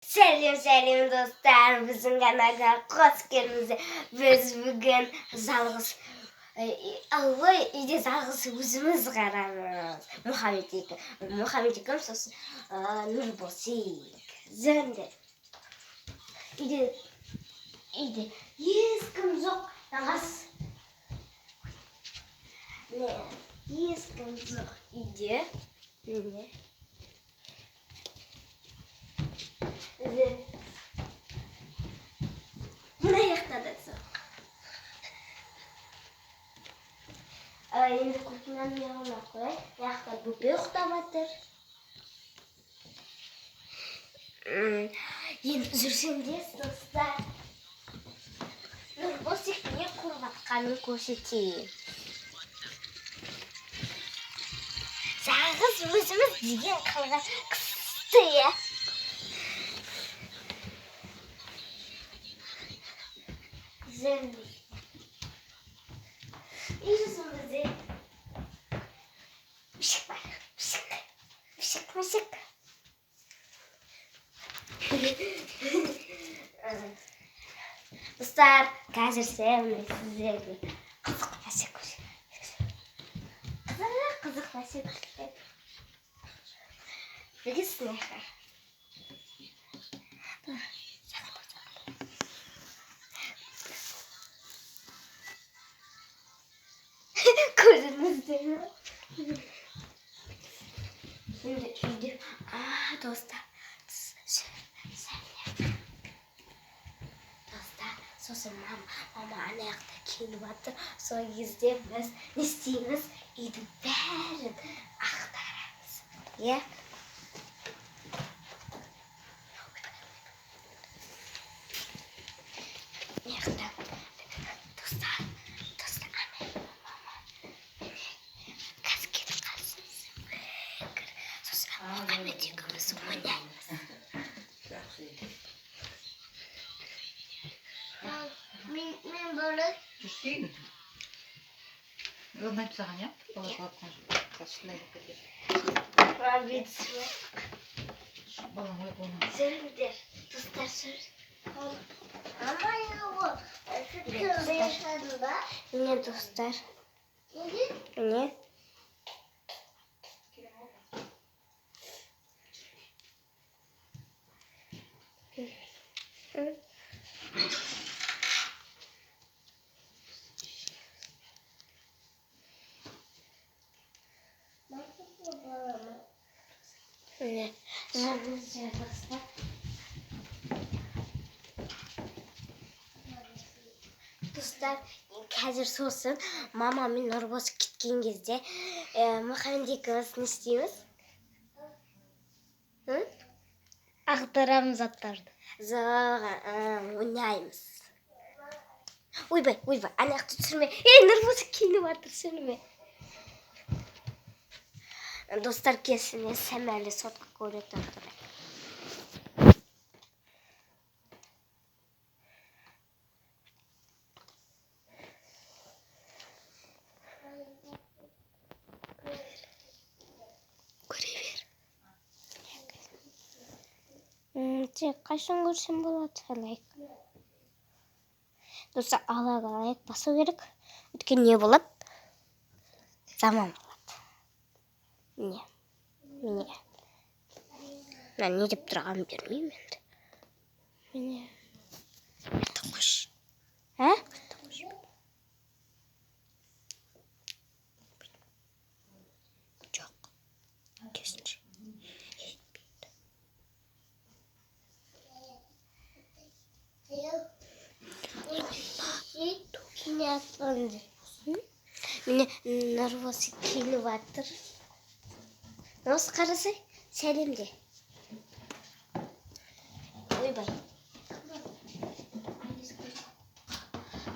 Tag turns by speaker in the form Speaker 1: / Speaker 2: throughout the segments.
Speaker 1: Сәлем достар, біздің каналға қош келдіңіздер. Біз бүгін жалғыз үйде жалғыз өзіміз қараймыз. Мұхаммед екеуміз сосын Нұрболсик. Зәнде. Үйде ешкім жоқ. Таңғас. Ешкім жоқ үйде. Мына жақта да жоқ. Енді кухняның жағына қояйық. Мына жақта бөпе ұйықтап жатыр. Енді жүрсеңдер, достар. Нұрболсик не қойып жатқанын көрсетейін. Жалғыз өзіміз деген қалған қысты, иә. Зәнде. Үйрісің бізде. Мішік бар. Мішік. Достар, қазір сіздерге қызық нәрсе көрсетейін. Қызық нәрсе көрсетейін. Білесіңдер. Көрдіңіздер ме? Şimdi үйде. Достар. Достар, сосын мама ана жақта келіп жатыр. Сол кезде біз не істейміз? Үйдің бәрін ақтарамыз. Иә? Мен böyle
Speaker 2: Justine. Wat heb je aan, ja?
Speaker 1: Zender, dostlar söz. Ama ya bu. Ne dostlar? Ne? Ne? Dostlar, қазір сосын мама мен Нұрболсик кеткен кезде Мұхаммед екеуміз не істейміз?
Speaker 2: Ақтарамыз заттарды.
Speaker 1: Ойнаймыз. Ойбай, ана жақты түсірме. Нұрболсик келіп жатыр, түсірме. Достар, келсін, сәмәлі сотқа көретін тұрайық. Қашан көрсем болады, лайк. Достар, алаға лайк басу керек. Өткен не болады? Заман болады. Міне. Не деп тұрған бермеймін енді. Міне. Қош. Жоқ. Кесінші. Міне Нұрболсик келіп жатыр. Осы қарасай, сәлемде. Ойбай.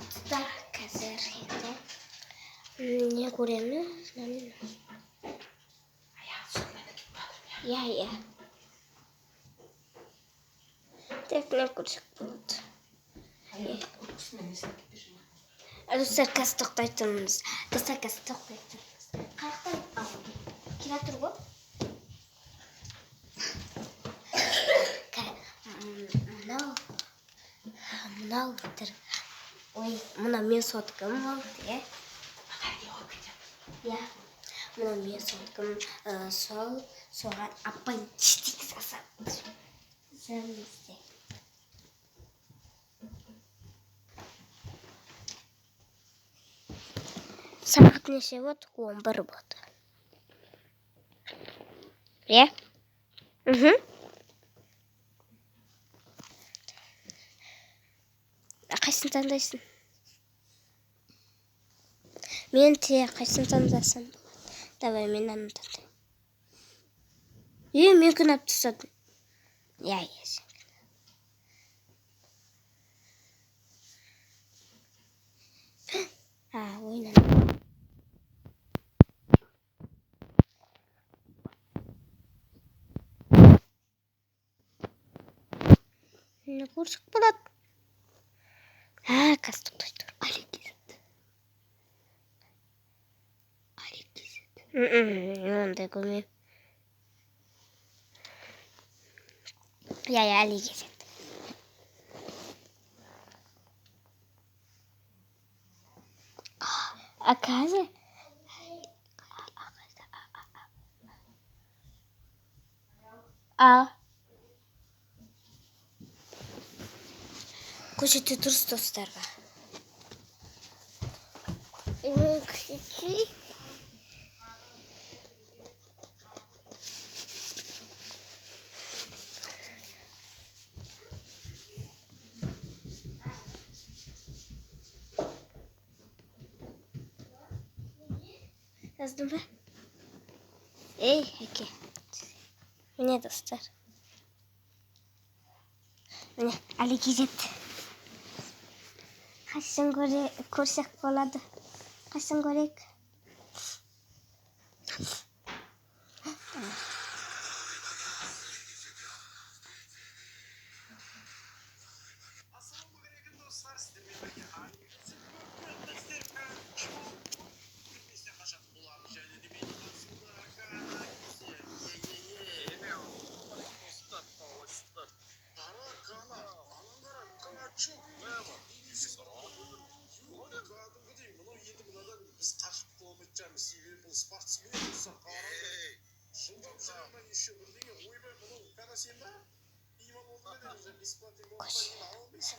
Speaker 1: Достар, қазір енді не көреміз? Иә. Тек көрсек болады. Достар, қазір тоқтайтынымыз. Қаяқтан келе тұр ғой? мынау бітір. Ой, мына мен соткам болды, иә. Мына мен соткам соған апай чистик жасады. Зәмізде. Сағат неше болды? 11 болды. Иә? Қайсын таңдайсың? Мен қайсын таңдасам болады. Давай, мен аны таңдайым. Мен күнап тастадым. Иә, сен күнап. Ойнан. Ne kursak bulat. Kastım tutur. Ali gizit. Onda koymayayım. Ya Ali gizit. A casa? Көшеде дұрыс достарға. Көшеде. Yazdın mı? Әке. Міне достар. Міне, әлі кезет. Қайсын көрсек болады. Қайсын көрек.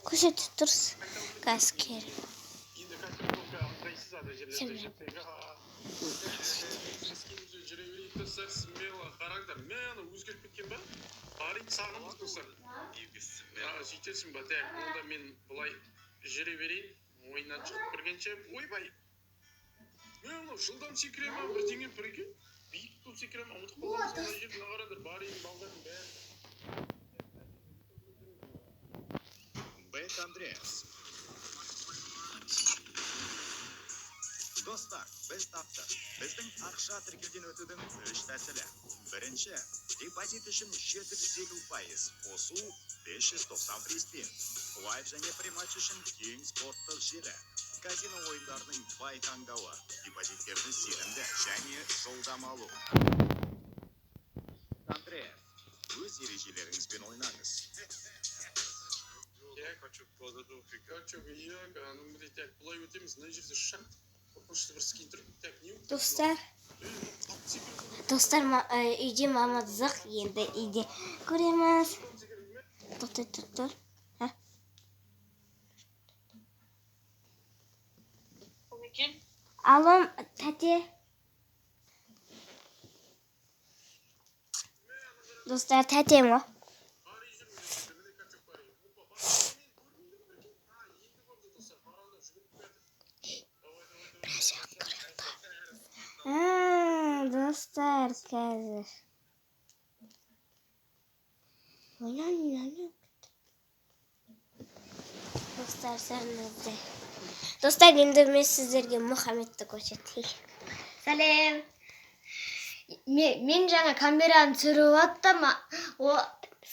Speaker 1: Көшеде дұрыс кәскер.
Speaker 3: Сөйтесің ба, онда мен бұлай жүре берейін, ойыннан шығып кіргенше, ойбай. Мен жылдам секіремін, бірдеңе бірге, биік тұл секіремін, ұмытып қаламыз, мына жерді қарадар, барайын, балдардың бәрін.
Speaker 4: Бет Андреас. Достар, біз таптық. Біздің ақша тіркеуден өтудің 3 тәсілі. Бірінші, депозит үшін 750%, қосу 590 приспен. Лайв және прематч үшін кең спорттық желі. Казино ойындарының бай таңдауы, депозиттерді сенімді және жылдам алу. Андреас, өз ережелеріңізбен ойнаңыз.
Speaker 3: Качок позаду, качок, ну, так, бұлай өтеміз, мына жерде шант.
Speaker 1: Достар, үйде мама зық, енді үйде көреміз. Тұр. Алым, тәте. Достар, тәтем о. Достар, қазір. Достар, сәріңізде. Достар, енді мен сіздерге Мұхаммедті көрсетейін.
Speaker 2: Сәлем. Мен жаңа камераны түсіріп аттым.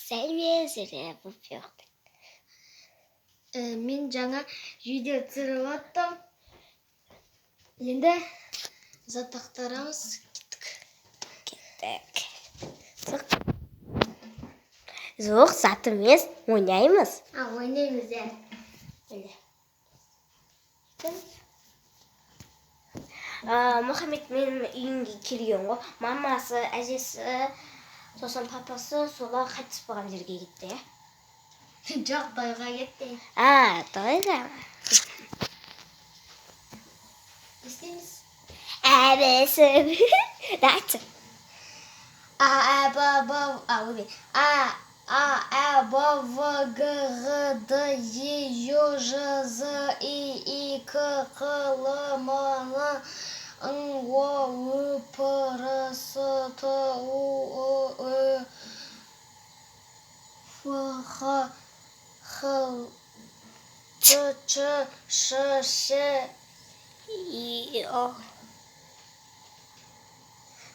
Speaker 1: Сәлем, бұл жоқ.
Speaker 2: Мен жаңа видео түсіріп аттым. Енді затақтарамыз.
Speaker 1: Кеттік. Жоқ, зат емес, ойнаймыз.
Speaker 2: Ойнаймыз, иә.
Speaker 1: Міне. Мұхаммед менің үйімге келген ғой. Мамасы, әжесі, сосын папасы солар қайтыс болған жерге кетті.
Speaker 2: Жоқ, тойға кетті.
Speaker 1: Тойға.
Speaker 2: Естейміз.
Speaker 1: Әбесі. Дайты.
Speaker 2: А, Б, В, Г, Г, Д, Е, Ё, Ж, З, И, К, Қ, Л, М, Н, Ң, О, Ү, П, Р, С, Т, У, Ö, Ф, Х, Х, Ч, Ч, Ш, Ш.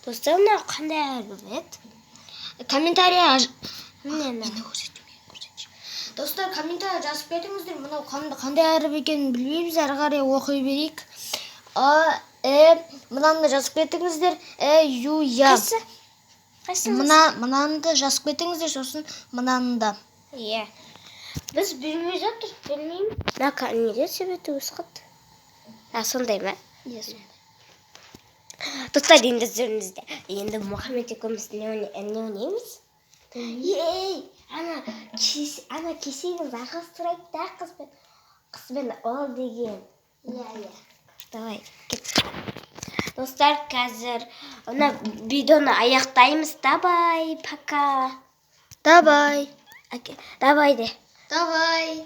Speaker 1: Достар, мынау қандай әріп?
Speaker 2: Комментария
Speaker 1: Мені.
Speaker 2: Достар, комментария жазып кетіңіздер. Мынау қандай әріп екенін білмейміз, әрі қарай оқи берейік. Мынаны жазып кетіңіздер. Ю, Я.
Speaker 1: Қайсы?
Speaker 2: Мынаны да жазып кетіңіздер, сосын мынаны да.
Speaker 1: Иә. Біз білмей жатыр, білмеймін. Неге себеті өз қыт? Сондай ма? Достар, енді жүріңізде. Енді Мұхаммед екеуміз не ойнаймыз? Ей, ана кесегін ағыстырайық да қызбен ол деген.
Speaker 2: Иә.
Speaker 1: Давай, кет. Достар, қазір видеоны аяқтаймыз. Давай, пока.
Speaker 2: Давай.
Speaker 1: Давай де.
Speaker 2: Давай.